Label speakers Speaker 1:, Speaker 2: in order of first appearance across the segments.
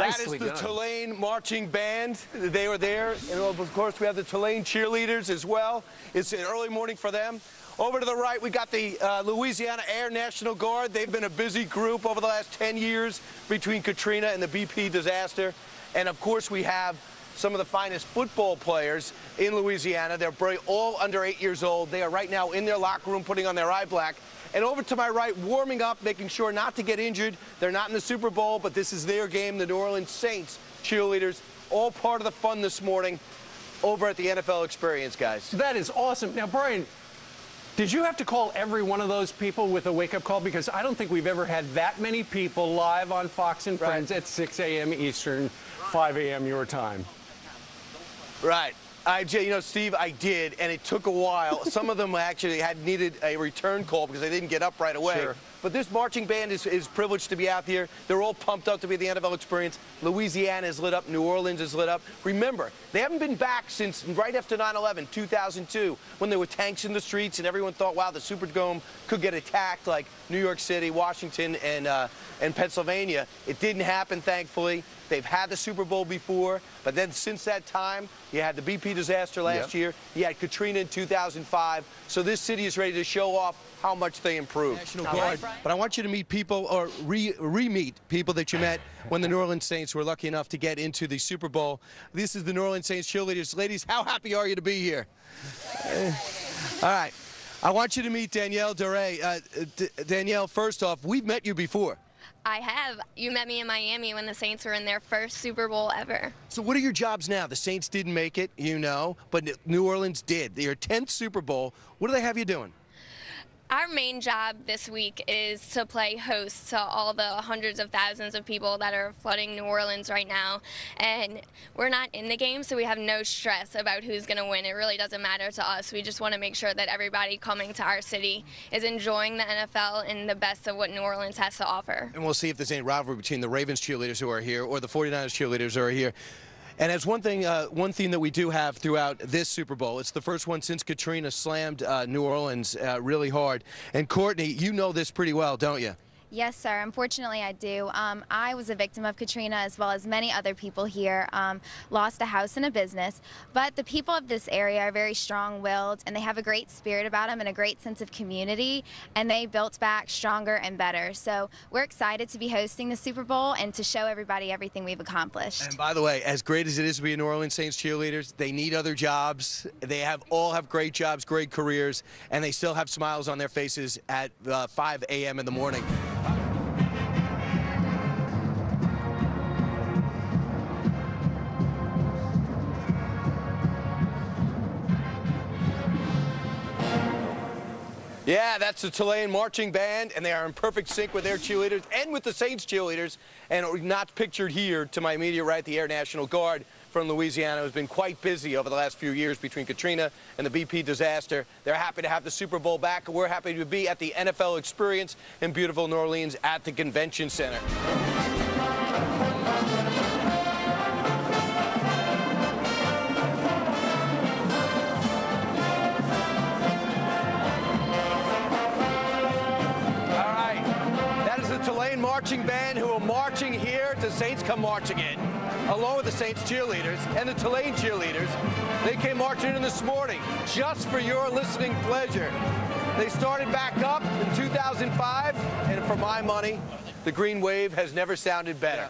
Speaker 1: Nicely done. That is the Tulane marching band. They were there. And of course, we have the Tulane Cheerleaders as well. It's an early morning for them. Over to the right, we got the Louisiana Air National Guard. They've been a busy group over the last 10 years between Katrina and the BP disaster. And of course, we have some of the finest football players in Louisiana. They're all under 8 years old. They are right now in their locker room putting on their eye black. And over to my right, warming up, making sure not to get injured. They're not in the Super Bowl, but this is their game, the New Orleans Saints Cheerleaders. All part of the fun this morning over at the NFL Experience, guys.
Speaker 2: That is awesome. Now, Brian, did you have to call every one of those people with a wake-up call? Because I don't think we've ever had that many people live on Fox and Friends at 6 a.m. Eastern, 5 a.m. your time.
Speaker 1: Right. You know, Steve, I did, and it took a while. Some of them actually needed a return call because they didn't get up right away.
Speaker 2: Sure.
Speaker 1: But this marching band is privileged to be out here. They're all pumped up to be at the NFL Experience. Louisiana is lit up. New Orleans is lit up. Remember, they haven't been back since right after 9/11, 2002, when there were tanks in the streets and everyone thought, wow, the Superdome could get attacked like New York City, Washington, and Pennsylvania. It didn't happen, thankfully. They've had the Super Bowl before, but then since that time, you had the BP disaster last year. You had Katrina in 2005. So this city is ready to show off how much they improved. National Guard. But I want you to meet people, or re-meet people that you met when the New Orleans Saints were lucky enough to get into the Super Bowl. This is the New Orleans Saints Cheerleaders. Ladies, how happy are you to be here? All right. I want you to meet Danielle Duray. Danielle, first off, we've met you before.
Speaker 3: I have. You met me in Miami when the Saints were in their first Super Bowl ever.
Speaker 1: So what are your jobs now? The Saints didn't make it, you know, but New Orleans did. Their 10th Super Bowl. What do they have you doing?
Speaker 3: Our main job this week is to play host to all the hundreds of thousands of people that are flooding New Orleans right now. And we're not in the game, so we have no stress about who's going to win. It really doesn't matter to us. We just want to make sure that everybody coming to our city is enjoying the NFL and the best of what New Orleans has to offer.
Speaker 1: And we'll see if there's any rivalry between the Ravens cheerleaders who are here or the 49ers cheerleaders who are here. And as one thing that we do have throughout this Super Bowl, it's the first one since Katrina slammed New Orleans really hard. And Courtney, you know this pretty well, don't you?
Speaker 4: Yes, sir. Unfortunately, I do. I was a victim of Katrina, as well as many other people here. Lost a house and a business. But the people of this area are very strong-willed, and they have a great spirit about them and a great sense of community, and they built back stronger and better. So we're excited to be hosting the Super Bowl and to show everybody everything we've accomplished.
Speaker 1: And by the way, as great as it is to be a New Orleans Saints cheerleaders, they need other jobs. They all have great jobs, great careers, and they still have smiles on their faces at 5 a.m. in the morning. Yeah, that's the Tulane marching band, and they are in perfect sync with their cheerleaders and with the Saints cheerleaders. And not pictured here to my immediate right, the Air National Guard from Louisiana has been quite busy over the last few years between Katrina and the BP disaster. They're happy to have the Super Bowl back. We're happy to be at the NFL Experience in beautiful New Orleans at the Convention Center. Tulane marching band who are marching here to Saints Come Marching In, along with the Saints cheerleaders and the Tulane cheerleaders. They came marching in this morning just for your listening pleasure. They started back up in 2005, and for my money, the Green Wave has never sounded better.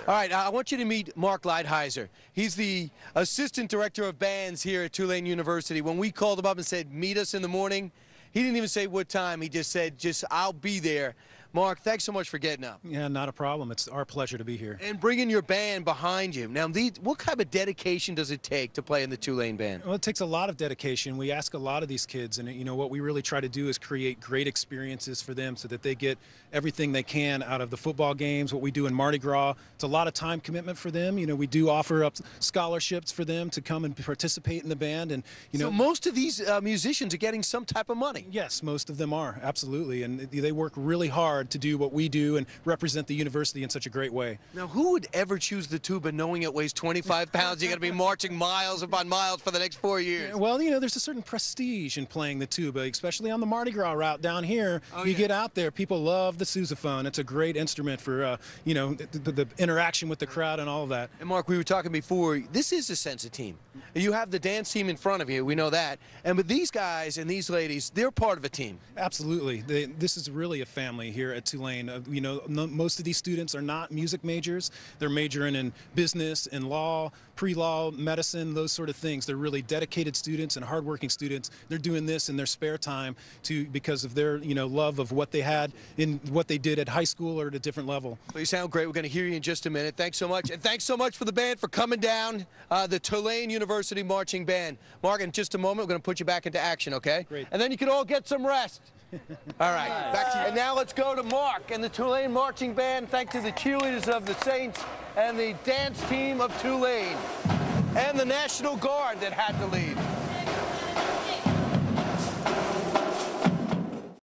Speaker 1: All right, I want you to meet Mark Lighthizer. He's the Assistant Director of Bands here at Tulane University. When we called him up and said, meet us in the morning, he didn't even say what time. He just said, I'll be there. Mark, thanks so much for getting up.
Speaker 5: Yeah, not a problem. It's our pleasure to be here.
Speaker 1: And bringing your band behind you. Now, what kind of dedication does it take to play in the Tulane band?
Speaker 5: Well, it takes a lot of dedication. We ask a lot of these kids, and you know what we really try to do is create great experiences for them so that they get everything they can out of the football games, what we do in Mardi Gras. It's a lot of time commitment for them. You know, we do offer up scholarships for them to come and participate in the band. And
Speaker 1: so most of these musicians are getting some type of money.
Speaker 5: Yes, most of them are, absolutely. And they work really hard hard to do what we do and represent the university in such a great way.
Speaker 1: Now, who would ever choose the tuba knowing it weighs 25 pounds? You're going to be marching miles upon miles for the next 4 years.
Speaker 5: Well, you know, there's a certain prestige in playing the tuba, especially on the Mardi Gras route down here. You get out there, people love the sousaphone. It's a great instrument for, you know, the interaction with the crowd and all of that.
Speaker 1: And Mark, we were talking before, this is a sense of team. You have the dance team in front of you, we know that. And with these guys and these ladies, they're part of a team.
Speaker 5: Absolutely. This is really a family here at Tulane. You know, most of these students are not music majors. They're majoring in business, in law, pre-law, medicine, those sort of things. They're really dedicated students and hardworking students. They're doing this in their spare time because of their, you know, love of what they had in what they did at high school or at a different level.
Speaker 1: Well, you sound great. We're going to hear you in just a minute. Thanks so much. And thanks so much for the band for coming down, the Tulane University Marching Band. Mark, in just a moment, we're going to put you back into action, okay?
Speaker 5: Great.
Speaker 1: And then you can all get some rest. All right, back to you. And now let's go to Mark and the Tulane Marching Band. Thanks to the cheerleaders of the Saints and the dance team of Tulane and the National Guard that had to leave.